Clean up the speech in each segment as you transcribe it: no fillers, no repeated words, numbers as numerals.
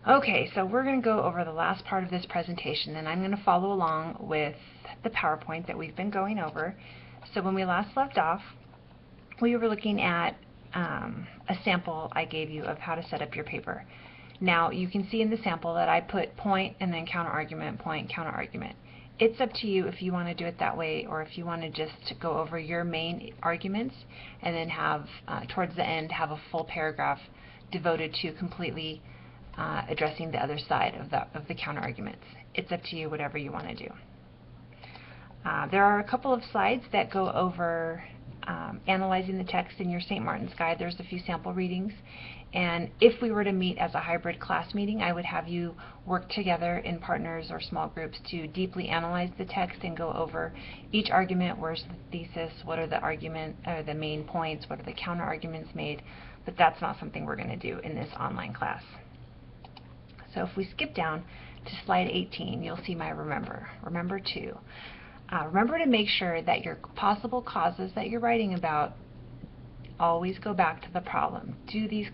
Okay, so we're going to go over the last part of this presentation, and I'm going to follow along with the PowerPoint that we've been going over. So when we last left off, we were looking at a sample I gave you of how to set up your paper. Now you can see in the sample that I put point and then counter argument, point, counter argument. It's up to you if you want to do it that way or if you want to just go over your main arguments and then have, towards the end, have a full paragraph devoted to completely addressing the other side of the counter arguments. It's up to you, whatever you want to do. There are a couple of slides that go over analyzing the text in your St. Martin's Guide. There's a few sample readings, and if we were to meet as a hybrid class meeting, I would have you work together in partners or small groups to deeply analyze the text and go over each argument. Where's the thesis? What are the main points? What are the counter arguments made? But that's not something we're going to do in this online class. So if we skip down to slide 18, you'll see my remember. Remember to. Remember to make sure that your possible causes that you're writing about always go back to the problem. Could these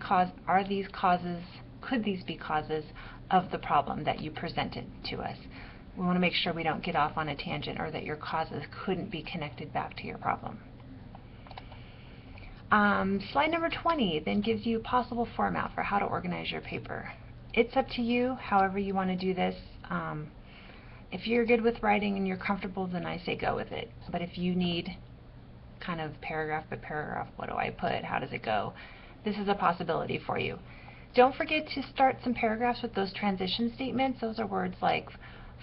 be causes of the problem that you presented to us? We want to make sure we don't get off on a tangent or that your causes couldn't be connected back to your problem. Slide number 20 then gives you a possible format for how to organize your paper. It's up to you, however you want to do this. If you're good with writing and you're comfortable, then I say go with it. But if you need kind of paragraph by paragraph, what do I put, how does it go, this is a possibility for you. Don't forget to start some paragraphs with those transition statements. Those are words like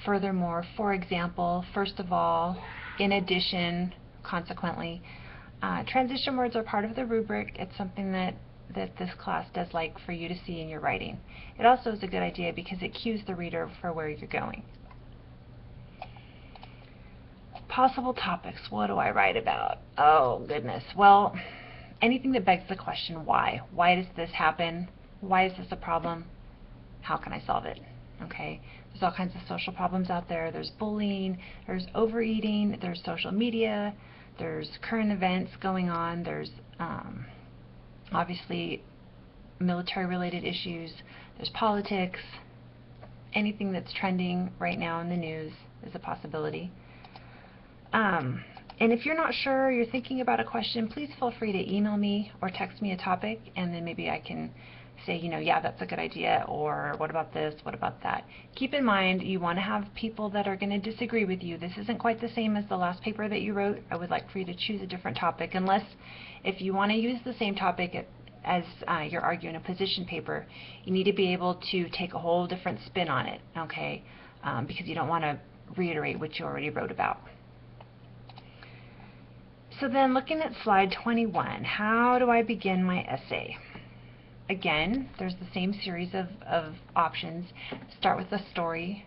furthermore, for example, first of all, in addition, consequently. Transition words are part of the rubric. It's something that this class does like for you to see in your writing. It also is a good idea because it cues the reader for where you're going. Possible topics. What do I write about? Oh, goodness. Well, anything that begs the question, why? Why does this happen? Why is this a problem? How can I solve it? Okay. There's all kinds of social problems out there. There's bullying, there's overeating, there's social media, there's current events going on, there's obviously military-related issues, there's politics. Anything that's trending right now in the news is a possibility. And if you're not sure, you're thinking about a question, please feel free to email me or text me a topic, and then maybe I can say, yeah, that's a good idea, or what about this, what about that. Keep in mind, you want to have people that are going to disagree with you. This isn't quite the same as the last paper that you wrote. I would like for you to choose a different topic, unless if you want to use the same topic as you're arguing a position paper, you need to be able to take a whole different spin on it, okay, because you don't want to reiterate what you already wrote about. So then looking at slide 21, how do I begin my essay? Again, there's the same series of options. Start with a story,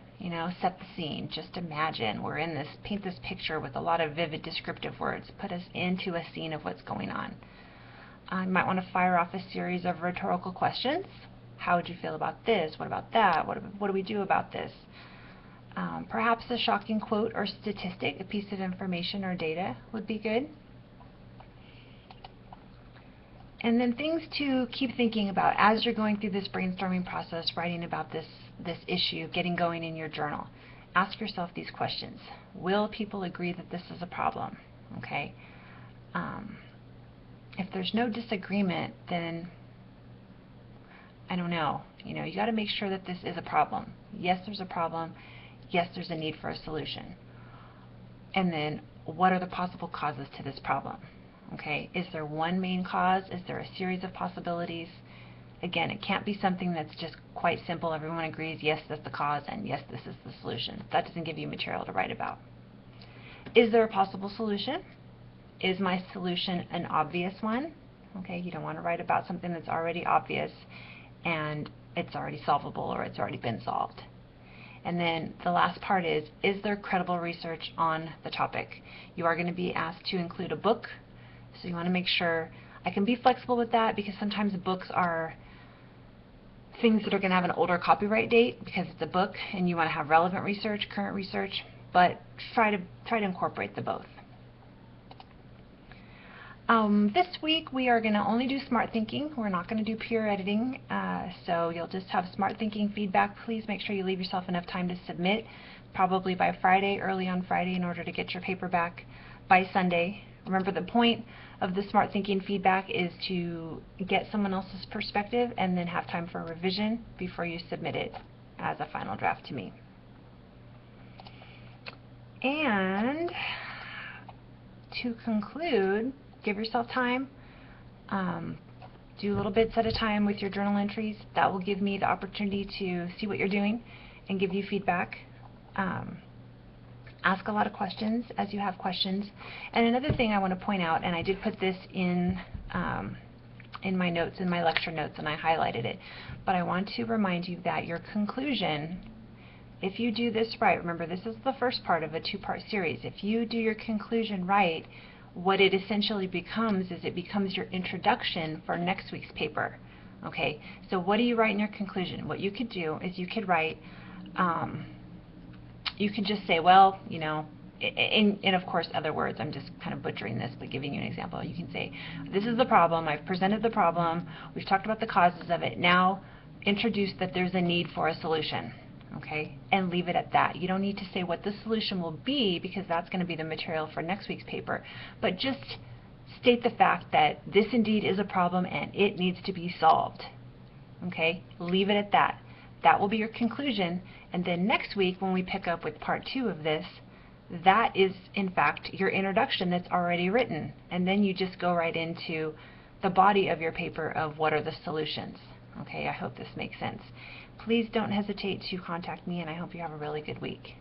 set the scene. Just imagine we're in this, paint this picture with a lot of vivid descriptive words. Put us into a scene of what's going on. You might want to fire off a series of rhetorical questions. How would you feel about this? What about that? What do we do about this? Perhaps a shocking quote or statistic, a piece of information or data would be good. And then things to keep thinking about as you're going through this brainstorming process, writing about this issue, getting going in your journal. Ask yourself these questions. Will people agree that this is a problem? Okay. If there's no disagreement, then I don't know. You got to make sure that this is a problem. Yes, there's a problem. Yes, there's a need for a solution. And then, what are the possible causes to this problem? Okay, is there one main cause? Is there a series of possibilities? Again, it can't be something that's just quite simple. Everyone agrees, yes, that's the cause, and yes, this is the solution. That doesn't give you material to write about. Is there a possible solution? Is my solution an obvious one? Okay, you don't want to write about something that's already obvious and it's already solvable or it's already been solved. And then the last part is there credible research on the topic? You are going to be asked to include a book, so you want to make sure. I can be flexible with that because sometimes books are things that are going to have an older copyright date because it's a book and you want to have relevant research, current research, but try to incorporate the both. This week we are going to only do smart thinking. We're not going to do peer editing, so you'll just have smart thinking feedback. Please make sure you leave yourself enough time to submit, probably by Friday, early on Friday, in order to get your paper back by Sunday. Remember, the point of the smart thinking feedback is to get someone else's perspective and then have time for revision before you submit it as a final draft to me. And to conclude, give yourself time. Do little bits at a time with your journal entries. That will give me the opportunity to see what you're doing and give you feedback. Ask a lot of questions as you have questions. And another thing I want to point out, and I did put this in my notes, in my lecture notes, and I highlighted it, but I want to remind you that your conclusion, if you do this right, remember this is the first part of a two-part series, if you do your conclusion right, what it essentially becomes is it becomes your introduction for next week's paper. Okay, so what do you write in your conclusion? What you could do is you could write, you could just say, well, you know, in of course other words, I'm just kind of butchering this but giving you an example. You can say, this is the problem, I've presented the problem, we've talked about the causes of it, now introduce that there's a need for a solution. Okay, and leave it at that. You don't need to say what the solution will be, because that's going to be the material for next week's paper, but just state the fact that this indeed is a problem and it needs to be solved. Okay, leave it at that. That will be your conclusion, and then next week when we pick up with part 2 of this, that is in fact your introduction that's already written, and then you just go right into the body of your paper of what are the solutions. Okay, I hope this makes sense. Please don't hesitate to contact me, and I hope you have a really good week.